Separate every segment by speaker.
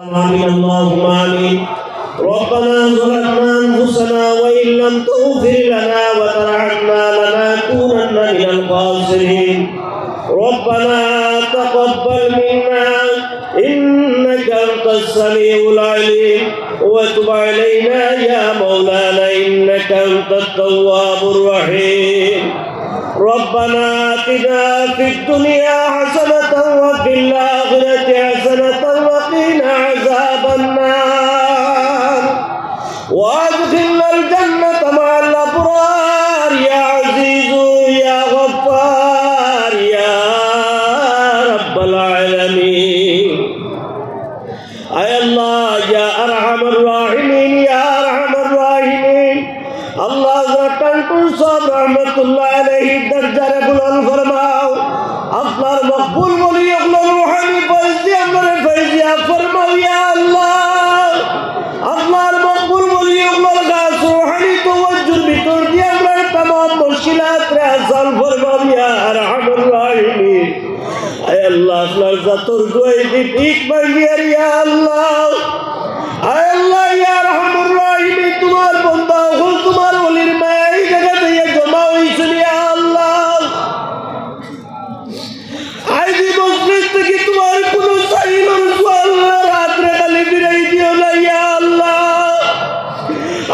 Speaker 1: آمين اللهم آمين. ربنا ظلمنا أنفسنا وإن لم تغفر لنا وترحمنا لنكونن من الخاسرين. ربنا تقبل منا إنك أنت السميع العليم وتب علينا يا مولانا إنك أنت التواب الرحيم. ربنا آتنا في الدنيا حسنة وفي الآخرة حسنة وقنا عذاب النار وادخلنا الجنة مع الأبرار يا عزيز يا غفار يا رب العالمين. أي الله يا أرحم الراحمين يا أرحم الراحمين. الله ذكركم صاحب रहमतुल्लाह अलैहि दर्जा बुलंद फरमाओ. আপনার মকবুল ওলিগুলোর রূহানি ফয়জি আমরা ফয়জিয়া ফরমাও ইয়া আল্লাহ. আপনার মকবুল ওলিগুলোর কাছ রূহানি তাওয়াজ্জুর ভিতর দিয়ে আমরা तमाम মুশকিলাত রে আসান ফরমাও ইয়া আরহামুর রাহিমিন. আয় আল্লাহ আপনার জাতর দুআই দি ঠিক মাঙ্গিয়া ইয়া আল্লাহ. আয় আল্লাহ ইয়া আরহামুর রাহিমিন তোমার বান্দা হল তোমার ওলির মাই জায়গা দিয়ে জমা হইছে ইয়া আল্লাহ. আজ মসজিদ থেকে তোমার কোন সাইলর সোয়াল রাতে খালি বিরাই দিও না ইয়া আল্লাহ.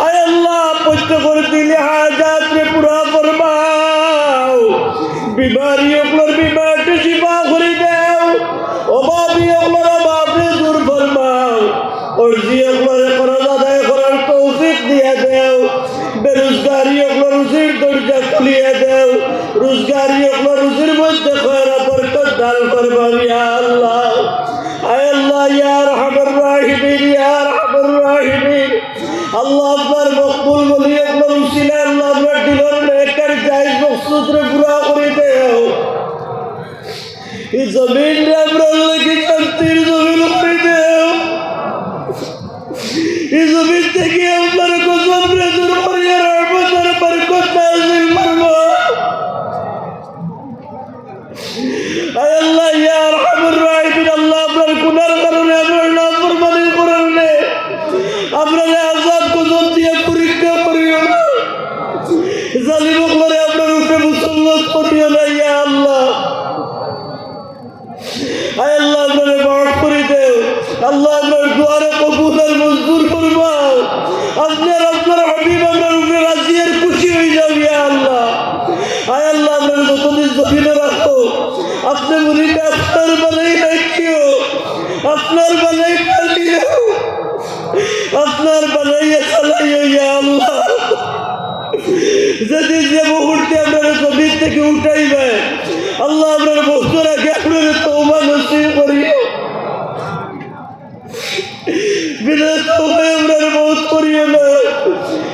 Speaker 1: আয় আল্লাহ প্রত্যেকের দিলে হাজাত রে পুরা ফরমাও. বিমারিগুলোর বিমারটি শিফা করে দাও. অভাবীগুলোর অভাবকে দূর ফরমাও. অর্জিগুলোর করাজ আদায় করার তৌফিক দিয়ে দাও. বেরোজগারিগুলোর রুজির দরজা খুলিয়ে দাও. রোজগারিগুলোর রুজির মধ্যে খয়রা বরকত দান করবা ইয়া আল্লাহ. আয় আল্লাহ ইয়া আরহামুর রাহিমিন ইয়া আরহামুর রাহিমিন. আল্লাহ আপনার মকবুল ওলিগুলোর উসিলায় আল্লাহ আপনার দিলের নেকের জায়েজ মকসুদ রে পুরা করে দাও. এই জমিন রে আপনার লাগি শান্তির জমিন করে দাও. এই জমিন থেকে আপনার কসম রে দূর করিয়া রহমতের বরকত নাযিল ফরমা. আয় আল্লাহ ইয়া আরহামুর রাহিমিন. আল্লাহ আপনার গুনার কারণে আপনার নাফরমানির কারণে আপনার আযাব গজব দিয়ে পরীক্ষা করিও না. জালিমগুলোরে আপনার উপরে মুসল্লাত করিও না ইয়া আল্লাহ. আয় আল্লাহ আপনারে মাফ করে দেও. আল্লাহ আপনার দুয়ারে কবুল আর মঞ্জুর ফরমাও. আপনার হাবিব আপনার উপরে রাজি আর খুশি হয়ে যাও ইয়া আল্লাহ. আয় আল্লাহ আপনার যতদিন জমিনে রাখো আপনি মুরিদে আপনার বানাই রাখিও. আপনার বানাই পালিও. আপনার বানাইয়া চালাইও ইয়া আল্লাহ. যেদিন যে মুহূর্তে আপনার জমিন থেকে উঠাইবে আল্লাহ আপনার বস্তুর আগে আপনার তওবা নসিব করিও. বিনা তওবায় আপনার মওত করিও না.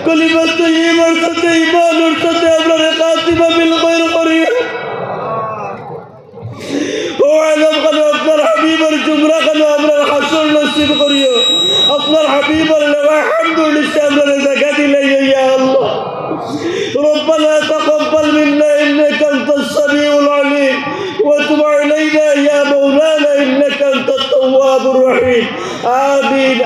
Speaker 1: কলিমা তাইয়্যিবার সাথে ঈমানের সাথে আপনার খাতিমা বিল খায়র করিও. ও আলম খান আপনার হাবিবের জুমরা খান আপনার হাসর নসিব করিও. আপনার হাবিবের লেওয়া আলহামদুলিল্লাহ আপনার দেখা দিলে ইয়া আল্লাহ. ربنا تقبل منا إنك أنت السميع العليم وتب علينا يا مولانا إنك أنت التواب الرحيم. آمين.